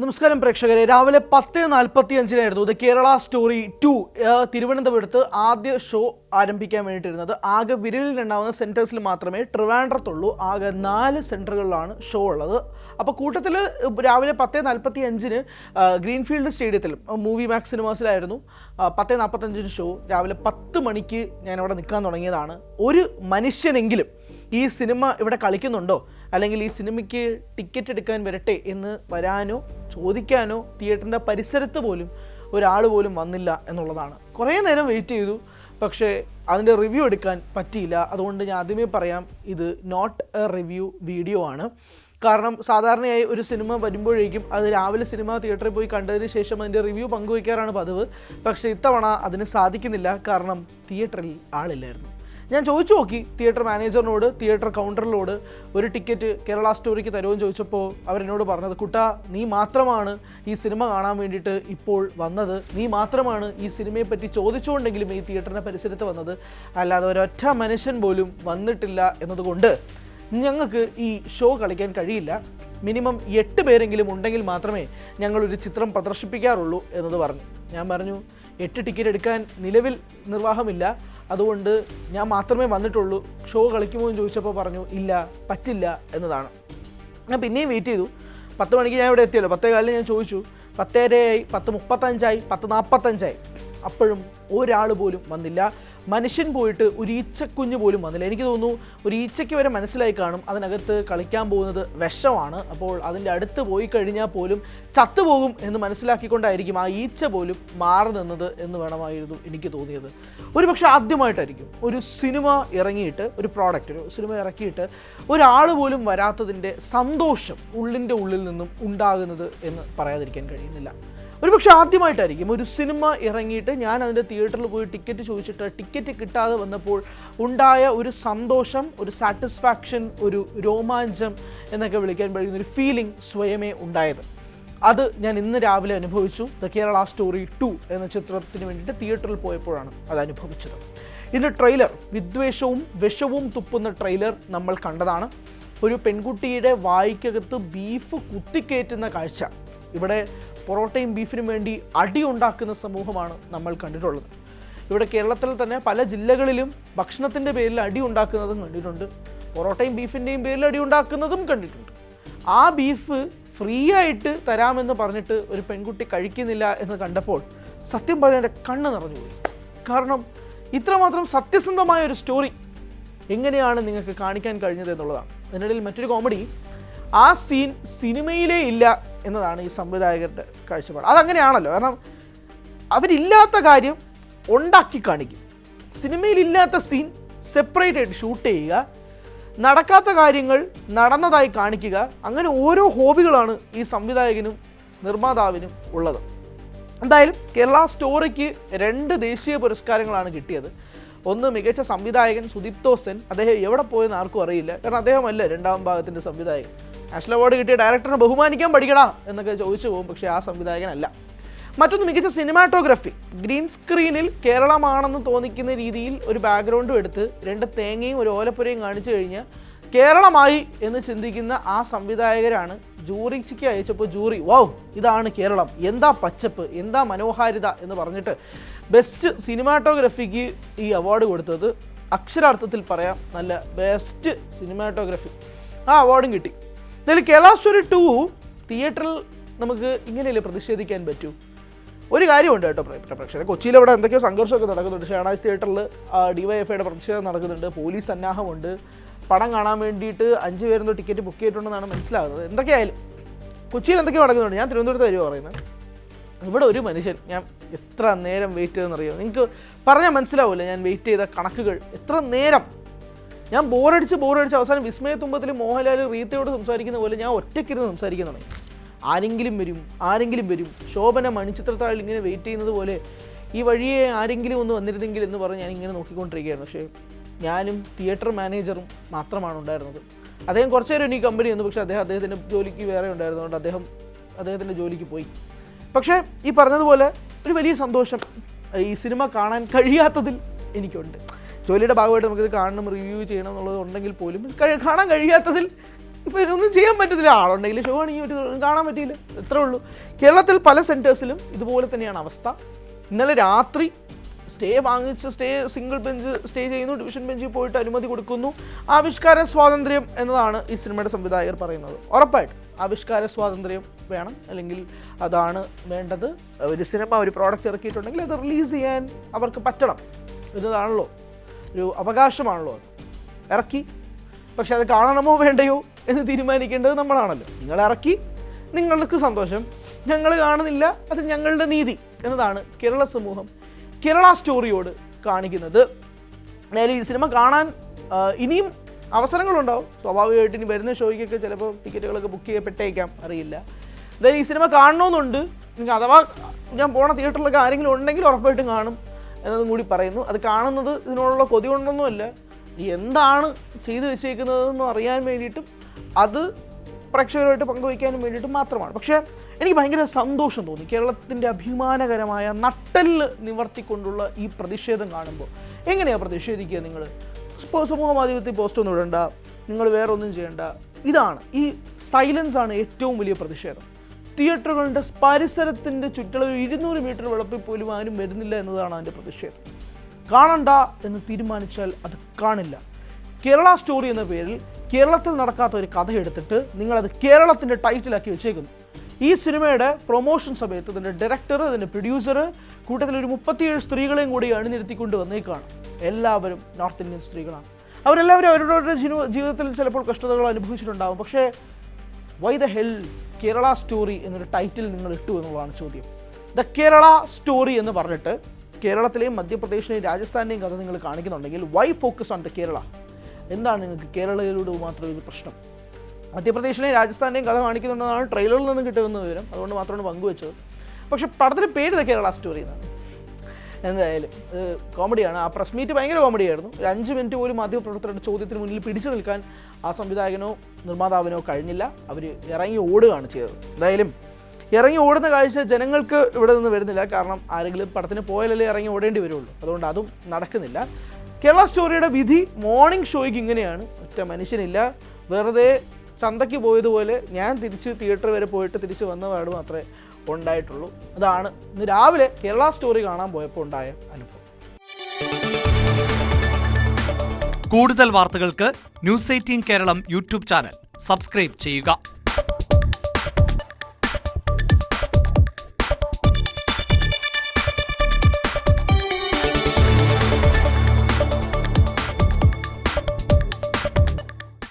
നമസ്കാരം പ്രേക്ഷകരെ, രാവിലെ 10:45 ദ കേരള സ്റ്റോറി 2 തിരുവനന്തപുരത്ത് ആദ്യ ഷോ ആരംഭിക്കാൻ വേണ്ടിയിട്ടിരുന്നത്. ആകെ വിരലിലുണ്ടാവുന്ന സെൻറ്റേഴ്സിൽ മാത്രമേ ട്രിവാൻഡ്രത്തുള്ളൂ. ആകെ 4 സെൻറ്ററുകളിലാണ് ഷോ ഉള്ളത്. അപ്പോൾ കൂട്ടത്തിൽ രാവിലെ 10:45 ഗ്രീൻഫീൽഡ് സ്റ്റേഡിയത്തിൽ മൂവി മാക്സ് സിനിമാസിലായിരുന്നു 10:45 ഷോ. രാവിലെ 10 മണിക്ക് ഞാനവിടെ നിൽക്കാൻ തുടങ്ങിയതാണ്. ഒരു മനുഷ്യനെങ്കിലും ഈ സിനിമ ഇവിടെ കളിക്കുന്നുണ്ടോ, അല്ലെങ്കിൽ ഈ സിനിമയ്ക്ക് ടിക്കറ്റ് എടുക്കാൻ വരട്ടെ എന്ന് വരാനോ ചോദിക്കാനോ തിയേറ്ററിൻ്റെ പരിസരത്ത് പോലും ഒരാൾ പോലും വന്നില്ല എന്നുള്ളതാണ്. കുറേ നേരം വെയിറ്റ് ചെയ്തു, പക്ഷേ അതിൻ്റെ റിവ്യൂ എടുക്കാൻ പറ്റിയില്ല. അതുകൊണ്ട് ഞാൻ ആദ്യമേ പറയാം, ഇത് നോട്ട് എ റിവ്യൂ വീഡിയോ ആണ്. കാരണം സാധാരണയായി ഒരു സിനിമ വരുമ്പോഴേക്കും അത് രാവിലെ സിനിമ തിയേറ്ററിൽ പോയി കണ്ടതിന് ശേഷം അതിൻ്റെ റിവ്യൂ പങ്കുവയ്ക്കാറാണ് പതിവ്. പക്ഷേ ഇത്തവണ അതിന് സാധിക്കുന്നില്ല, കാരണം തിയേറ്ററിൽ ആളില്ലായിരുന്നു. ഞാൻ ചോദിച്ചു നോക്കി തിയേറ്റർ മാനേജറിനോട്, തിയേറ്റർ കൗണ്ടറിനോട്, ഒരു ടിക്കറ്റ് കേരള സ്റ്റോറിക്ക് തരുമെന്ന് ചോദിച്ചപ്പോൾ അവരെന്നോട് പറഞ്ഞത്, കുട്ടാ നീ മാത്രമാണ് ഈ സിനിമ കാണാൻ വേണ്ടിയിട്ട് ഇപ്പോൾ വന്നത്, നീ മാത്രമാണ് ഈ സിനിമയെപ്പറ്റി ചോദിച്ചുകൊണ്ടെങ്കിലും ഈ തിയേറ്ററിൻ്റെ പരിസരത്ത് വന്നത്, അല്ലാതെ ഒരൊറ്റ മനുഷ്യൻ പോലും വന്നിട്ടില്ല എന്നതുകൊണ്ട് ഞങ്ങൾക്ക് ഈ ഷോ കളിക്കാൻ കഴിയില്ല. മിനിമം 8 പേരെങ്കിലും ഉണ്ടെങ്കിൽ മാത്രമേ ഞങ്ങളൊരു ചിത്രം പ്രദർശിപ്പിക്കാറുള്ളൂ എന്നത് പറഞ്ഞു. ഞാൻ പറഞ്ഞു, 8 ടിക്കറ്റ് എടുക്കാൻ നിലവിൽ നിർവാഹമില്ല, അതുകൊണ്ട് ഞാൻ മാത്രമേ വന്നിട്ടുള്ളൂ, ഷോ കളിക്കുമോ എന്ന് ചോദിച്ചപ്പോൾ പറഞ്ഞു ഇല്ല, പറ്റില്ല എന്നതാണ്. ഞാൻ പിന്നെയും വെയിറ്റ് ചെയ്തു. 10 മണിക്ക് ഞാൻ ഇവിടെ എത്തിയല്ലോ. 10:15 ഞാൻ ചോദിച്ചു, 10:30 10:35 10:45 അപ്പോഴും ഒരാൾ പോലും വന്നില്ല. മനുഷ്യൻ പോയിട്ട് ഒരു ഈച്ചക്കുഞ്ഞ് പോലും വന്നില്ല. എനിക്ക് തോന്നുന്നു ഒരു ഈച്ചയ്ക്ക് വരെ മനസ്സിലായി കാണും അതിനകത്ത് കളിക്കാൻ പോകുന്നത് വിഷമാണ്, അപ്പോൾ അതിൻ്റെ അടുത്ത് പോയി കഴിഞ്ഞാൽ പോലും ചത്തുപോകും എന്ന് മനസ്സിലാക്കിക്കൊണ്ടായിരിക്കും ആ ഈച്ച പോലും മാറി നിന്നത് എന്ന് വേണമായിരുന്നു എനിക്ക് തോന്നിയത്. ഒരുപക്ഷെ ആദ്യമായിട്ടായിരിക്കും ഒരു സിനിമ ഇറങ്ങിയിട്ട്, ഒരു സിനിമ ഇറക്കിയിട്ട് ഒരാൾ പോലും വരാത്തതിൻ്റെ സന്തോഷം ഉള്ളിൻ്റെ ഉള്ളിൽ നിന്നും ഉണ്ടാകുന്നത് എന്ന് പറയാതിരിക്കാൻ കഴിയുന്നില്ല. ഒരുപക്ഷെ ആദ്യമായിട്ടായിരിക്കും ഒരു സിനിമ ഇറങ്ങിയിട്ട് ഞാൻ അതിൻ്റെ തിയേറ്ററിൽ പോയി ടിക്കറ്റ് ചോദിച്ചിട്ട് ടിക്കറ്റ് കിട്ടാതെ വന്നപ്പോൾ ഉണ്ടായ ഒരു സന്തോഷം, ഒരു സാറ്റിസ്ഫാക്ഷൻ, ഒരു രോമാഞ്ചം എന്നൊക്കെ വിളിക്കാൻ കഴിയുന്ന ഒരു ഫീലിംഗ് സ്വയമേ ഉണ്ടായത്. അത് ഞാൻ ഇന്ന് രാവിലെ അനുഭവിച്ചു. ദ കേരള സ്റ്റോറി 2 എന്ന ചിത്രത്തിന് വേണ്ടിയിട്ട് തിയേറ്ററിൽ പോയപ്പോഴാണ് അത് അനുഭവിച്ചത്. ഇതിൻ്റെ ട്രെയിലർ, വിദ്വേഷവും വിഷവും തുപ്പുന്ന ട്രെയിലർ നമ്മൾ കണ്ടതാണ്. ഒരു പെൺകുട്ടിയുടെ വായ്ക്കകത്ത് ബീഫ് കുത്തിക്കയറ്റുന്ന കാഴ്ച. ഇവിടെ പൊറോട്ടയും ബീഫിനും വേണ്ടി അടി ഉണ്ടാക്കുന്ന സമൂഹമാണ് നമ്മൾ കണ്ടിട്ടുള്ളത്. ഇവിടെ കേരളത്തിൽ തന്നെ പല ജില്ലകളിലും ഭക്ഷണത്തിൻ്റെ പേരിൽ അടി ഉണ്ടാക്കുന്നതും കണ്ടിട്ടുണ്ട്, പൊറോട്ടയും ബീഫിൻ്റെയും പേരിൽ അടി ഉണ്ടാക്കുന്നതും കണ്ടിട്ടുണ്ട്. ആ ബീഫ് ഫ്രീ ആയിട്ട് തരാമെന്ന് പറഞ്ഞിട്ട് ഒരു പെൺകുട്ടി കഴിക്കുന്നില്ല എന്ന് കണ്ടപ്പോൾ സത്യം പറയാൻ എൻ്റെ കണ്ണ് നിറഞ്ഞുപോയി. കാരണം ഇത്രമാത്രം സത്യസന്ധമായ ഒരു സ്റ്റോറി എങ്ങനെയാണ് നിങ്ങൾക്ക് കാണിക്കാൻ കഴിഞ്ഞത് എന്നുള്ളതാണ്. അതിനിടയിൽ മറ്റൊരു കോമഡി, ആ സീൻ സിനിമയിലേ ഇല്ല എന്നതാണ് ഈ സംവിധായകരുടെ കാഴ്ചപ്പാട്. അതങ്ങനെയാണല്ലോ, കാരണം അവരില്ലാത്ത കാര്യം ഉണ്ടാക്കി കാണിക്കും. സിനിമയിലില്ലാത്ത സീൻ സെപ്പറേറ്റ് ആയിട്ട് ഷൂട്ട് ചെയ്യുക, നടക്കാത്ത കാര്യങ്ങൾ നടന്നതായി കാണിക്കുക. അങ്ങനെ ഓരോ ഹോബികളാണ് ഈ സംവിധായകനും നിർമ്മാതാവിനും ഉള്ളത്. എന്തായാലും കേരള സ്റ്റോറിക്ക് 2 ദേശീയ പുരസ്കാരങ്ങളാണ് കിട്ടിയത്. ഒന്ന് മികച്ച സംവിധായകൻ സുദീപ്തോ സെൻ. അദ്ദേഹം എവിടെ പോയെന്ന് ആർക്കും അറിയില്ല, കാരണം അദ്ദേഹമല്ല 2ാം ഭാഗത്തിൻ്റെ സംവിധായകൻ. നാഷണൽ അവാർഡ് കിട്ടിയ ഡയറക്ടറിനെ ബഹുമാനിക്കാൻ പഠിക്കടാ എന്നൊക്കെ ചോദിച്ചു പോകും, പക്ഷേ ആ സംവിധായകനല്ല. മറ്റൊന്ന് മികച്ച സിനിമാറ്റോഗ്രഫി. ഗ്രീൻ സ്ക്രീനിൽ കേരളമാണെന്ന് തോന്നിക്കുന്ന രീതിയിൽ ഒരു ബാക്ക്ഗ്രൗണ്ടും എടുത്ത് 2 തേങ്ങയും ഒരു ഓലപ്പുരയും കാണിച്ചു കഴിഞ്ഞാൽ കേരളമായി എന്ന് ചിന്തിക്കുന്ന ആ സംവിധായകരാണ് ജൂറിക്ക് അയച്ചപ്പോൾ ജൂറി വൗ ഇതാണ് കേരളം, എന്താ പച്ചപ്പ്, എന്താ മനോഹാരിത എന്ന് പറഞ്ഞിട്ട് ബെസ്റ്റ് സിനിമാറ്റോഗ്രഫിക്ക് ഈ അവാർഡ് കൊടുത്തത്. അക്ഷരാർത്ഥത്തിൽ പറയാം, നല്ല ബെസ്റ്റ് സിനിമാറ്റോഗ്രഫി ആ അവാർഡും കിട്ടി. എന്തായാലും കേരള സ്റ്റോറി 2 തിയേറ്ററിൽ നമുക്ക് ഇങ്ങനെയല്ലേ പ്രതിഷേധിക്കാൻ പറ്റൂ. ഒരു കാര്യമുണ്ട് കേട്ടോ പ്രേക്ഷകരെ, കൊച്ചിയിൽ ഇവിടെ എന്തൊക്കെയോ സംഘർഷമൊക്കെ നടക്കുന്നുണ്ട്. ഷേണാസ് തിയേറ്ററിൽ DYFIയുടെ പ്രതിഷേധം നടക്കുന്നുണ്ട്, പോലീസ് സന്നാഹമുണ്ട്. പടം കാണാൻ വേണ്ടിയിട്ട് 5 പേരെന്തോ ടിക്കറ്റ് ബുക്ക് ചെയ്തിട്ടുണ്ടെന്നാണ് മനസ്സിലാകുന്നത്. എന്തൊക്കെയായാലും കൊച്ചിയിൽ എന്തൊക്കെയോ നടക്കുന്നുണ്ട്. ഞാൻ തിരുവനന്തപുരത്ത് വരുമോ പറയുന്നത്. ഇവിടെ ഒരു മനുഷ്യൻ, ഞാൻ എത്ര നേരം വെയിറ്റ് ചെയ്തെന്നറിയോ, നിങ്ങൾക്ക് പറഞ്ഞാൽ മനസ്സിലാവില്ല ഞാൻ വെയിറ്റ് ചെയ്ത കണക്കുകൾ. എത്ര നേരം ഞാൻ ബോറടിച്ച് അവസാനം വിസ്മയത്തുമ്പത്തിൽ മോഹൻലാൽ റീത്തയോട് സംസാരിക്കുന്ന പോലെ ഞാൻ ഒറ്റയ്ക്കിരുന്ന് സംസാരിക്കാൻ തുടങ്ങി. ആരെങ്കിലും വരും. ശോഭന മണിച്ചിത്രത്താഴിൽ ഇങ്ങനെ വെയിറ്റ് ചെയ്യുന്നത് പോലെ ഈ വഴിയെ ആരെങ്കിലും ഒന്ന് വന്നിരുന്നെങ്കിൽ എന്ന് പറഞ്ഞ് ഞാൻ ഇങ്ങനെ നോക്കിക്കൊണ്ടിരിക്കുകയായിരുന്നു. പക്ഷേ ഞാനും തിയേറ്റർ മാനേജറും മാത്രമാണ് ഉണ്ടായിരുന്നത്. അദ്ദേഹം കുറച്ച് നേരം എനിക്ക് കമ്പനി വന്നു, പക്ഷേ അദ്ദേഹത്തിൻ്റെ ജോലിക്ക് വേറെ ഉണ്ടായിരുന്നതുകൊണ്ട് അദ്ദേഹത്തിൻ്റെ ജോലിക്ക് പോയി. പക്ഷേ ഈ പറഞ്ഞതുപോലെ ഒരു വലിയ സന്തോഷം ഈ സിനിമ കാണാൻ കഴിയാത്തതിൽ എനിക്കുണ്ട്. ജോലിയുടെ ഭാഗമായിട്ട് നമുക്കിത് കാണണം, റിവ്യൂ ചെയ്യണം എന്നുള്ളത് ഉണ്ടെങ്കിൽ പോലും കാണാൻ കഴിയാത്തതിൽ ഇപ്പോൾ ഇതൊന്നും ചെയ്യാൻ പറ്റത്തില്ല. ആളുണ്ടെങ്കിൽ ഷോ ആണെങ്കിൽ കാണാൻ പറ്റിയില്ല, ഇത്രേ ഉള്ളൂ. കേരളത്തിൽ പല സെൻറ്റേഴ്സിലും ഇതുപോലെ തന്നെയാണ് അവസ്ഥ. ഇന്നലെ രാത്രി സിംഗിൾ ബെഞ്ച് സ്റ്റേ ചെയ്യുന്നു, ഡിവിഷൻ ബെഞ്ചിൽ പോയിട്ട് അനുമതി കൊടുക്കുന്നു. ആവിഷ്കാര സ്വാതന്ത്ര്യം എന്നതാണ് ഈ സിനിമയുടെ സംവിധായകർ പറയുന്നത്. ഉറപ്പായിട്ടും ആവിഷ്കാര സ്വാതന്ത്ര്യം വേണം, അല്ലെങ്കിൽ അതാണ് വേണ്ടത്. ഒരു സിനിമ ഒരു പ്രോഡക്റ്റ് ഇറക്കിയിട്ടുണ്ടെങ്കിൽ അത് റിലീസ് ചെയ്യാൻ അവർക്ക് പറ്റണം എന്നതാണല്ലോ, ഒരു അവകാശമാണല്ലോ. അത് ഇറക്കി, പക്ഷെ അത് കാണണമോ വേണ്ടയോ എന്ന് തീരുമാനിക്കേണ്ടത് നമ്മളാണല്ലോ. നിങ്ങൾ ഇറക്കി, നിങ്ങൾക്ക് സന്തോഷം, ഞങ്ങൾ കാണുന്നില്ല, അത് ഞങ്ങളുടെ നീതി എന്നതാണ് കേരള സമൂഹം കേരള സ്റ്റോറിയോട് കാണിക്കുന്നത്. അതായത് ഈ സിനിമ കാണാൻ ഇനിയും അവസരങ്ങളുണ്ടാവും. സ്വാഭാവികമായിട്ട് ഇനി വരുന്ന ഷോയ്ക്കൊക്കെ ചിലപ്പോൾ ടിക്കറ്റുകളൊക്കെ ബുക്ക് ചെയ്യപ്പെട്ടേക്കാം, അറിയില്ല. അതായത് ഈ സിനിമ കാണണമെന്നുണ്ട്, നിങ്ങൾക്ക് അഥവാ ഞാൻ പോണ തിയേറ്ററിലൊക്കെ ആരെങ്കിലും ഉണ്ടെങ്കിൽ ഉറപ്പായിട്ടും കാണും എന്നതും കൂടി പറയുന്നു. അത് കാണുന്നത് ഇതിനോടുള്ള കൊതി കൊണ്ടൊന്നുമല്ല, എന്താണ് ചെയ്തു വെച്ചേക്കുന്നതെന്ന് അറിയാൻ വേണ്ടിയിട്ടും അത് പ്രേക്ഷകരുമായിട്ട് പങ്കുവയ്ക്കാനും വേണ്ടിയിട്ടും മാത്രമാണ്. പക്ഷേ എനിക്ക് ഭയങ്കര സന്തോഷം തോന്നി കേരളത്തിൻ്റെ അഭിമാനകരമായ നട്ടെല്ല് നിവർത്തിക്കൊണ്ടുള്ള ഈ പ്രതിഷേധം കാണുമ്പോൾ. എങ്ങനെയാണ് പ്രതിഷേധിക്കുക? നിങ്ങൾ സമൂഹ മാധ്യമത്തിൽ പോസ്റ്റൊന്നും ഇടണ്ട, നിങ്ങൾ വേറെ ഒന്നും ചെയ്യണ്ട. ഇതാണ്, ഈ സൈലൻസാണ് ഏറ്റവും വലിയ പ്രതിഷേധം. തിയേറ്ററുകളുടെ പരിസരത്തിൻ്റെ ചുറ്റളവ് 200 മീറ്റർ വെളുപ്പിൽ പോലും ആരും വരുന്നില്ല എന്നതാണ് അതിൻ്റെ പ്രതിഷേധം. കാണണ്ട എന്ന് തീരുമാനിച്ചാൽ അത് കാണില്ല. കേരള സ്റ്റോറി എന്ന പേരിൽ കേരളത്തിൽ നടക്കാത്ത ഒരു കഥ എടുത്തിട്ട് നിങ്ങളത് കേരളത്തിൻ്റെ ടൈറ്റിലാക്കി വെച്ചേക്കുന്നു. ഈ സിനിമയുടെ പ്രൊമോഷൻ സമയത്ത് ഇതിൻ്റെ ഡയറക്ടർ, ഇതിൻ്റെ പ്രൊഡ്യൂസർ, കൂട്ടത്തിൽ ഒരു 37 സ്ത്രീകളെയും കൂടി അണിനിരത്തിക്കൊണ്ട് വന്നേക്കാണ്. എല്ലാവരും നോർത്ത് ഇന്ത്യൻ സ്ത്രീകളാണ്. അവരെല്ലാവരും അവരുടെ ജീവിതത്തിൽ ചിലപ്പോൾ കഷ്ടതകൾ അനുഭവിച്ചിട്ടുണ്ടാകും. പക്ഷേ why the hell Kerala story എന്നൊരു ടൈറ്റിൽ നിങ്ങൾ ഇട്ടു എന്നുള്ളതാണ് ചോദ്യം. ദ കേരള സ്റ്റോറി എന്ന് പറഞ്ഞിട്ട് കേരളത്തിലെയും മധ്യപ്രദേശിലെയും രാജസ്ഥാനിലെയും കഥ നിങ്ങൾ കാണിക്കുന്നുണ്ടെങ്കിൽ why focus on the Kerala? എന്താണ് നിങ്ങൾക്ക് കേരളയിലൂടെ മാത്രം ഒരു പ്രശ്നം? മധ്യപ്രദേശിലെയും രാജസ്ഥാനിലെയും കഥ കാണിക്കുന്നുണ്ടെന്നാണ് ട്രെയിലറിൽ നിന്ന് കിട്ടുന്ന വിവരം, അതുകൊണ്ട് മാത്രമാണ് പങ്കുവെച്ചത്. പക്ഷേ പടത്തിൻ്റെ പേര് ദ കേരള സ്റ്റോറി എന്നാണ്. എന്തായാലും കോമഡിയാണ്. ആ പ്രസ് മീറ്റ് ഭയങ്കര കോമഡിയായിരുന്നു. ഒരു 5 മിനിറ്റ് പോലും മാധ്യമപ്രവർത്തകരുടെ ചോദ്യത്തിന് മുന്നിൽ പിടിച്ചു നിൽക്കാൻ ആ സംവിധായകനോ നിർമ്മാതാവിനോ കഴിഞ്ഞില്ല. അവർ ഇറങ്ങി ഓടുകയാണ് ചെയ്തത്. എന്തായാലും ഇറങ്ങി ഓടുന്ന കാഴ്ച ജനങ്ങൾക്ക് ഇവിടെ നിന്ന് വരുന്നില്ല. കാരണം ആരെങ്കിലും പടത്തിന് പോയാലല്ലേ ഇറങ്ങി ഓടേണ്ടി വരുള്ളൂ. അതുകൊണ്ട് അതും നടക്കുന്നില്ല. കേരള സ്റ്റോറിയുടെ വിധി മോർണിംഗ് ഷോയ്ക്ക് ഇങ്ങനെയാണ്. ഒറ്റ മനുഷ്യനില്ല. വെറുതെ ചന്തയ്ക്ക് പോയതുപോലെ ഞാൻ തിരിച്ച് തിയേറ്റർ വരെ പോയിട്ട് തിരിച്ച് വന്ന പാട് മാത്രമേ ഉണ്ടായിട്ടുള്ളൂ. അതാണ് ഇന്ന് രാവിലെ കേരള സ്റ്റോറി കാണാൻ പോയപ്പോൾ ഉണ്ടായ അനുഭവം. കൂടുതൽ വാർത്തകൾക്ക് News 18 Keralam YouTube channel subscribe ചെയ്യുക.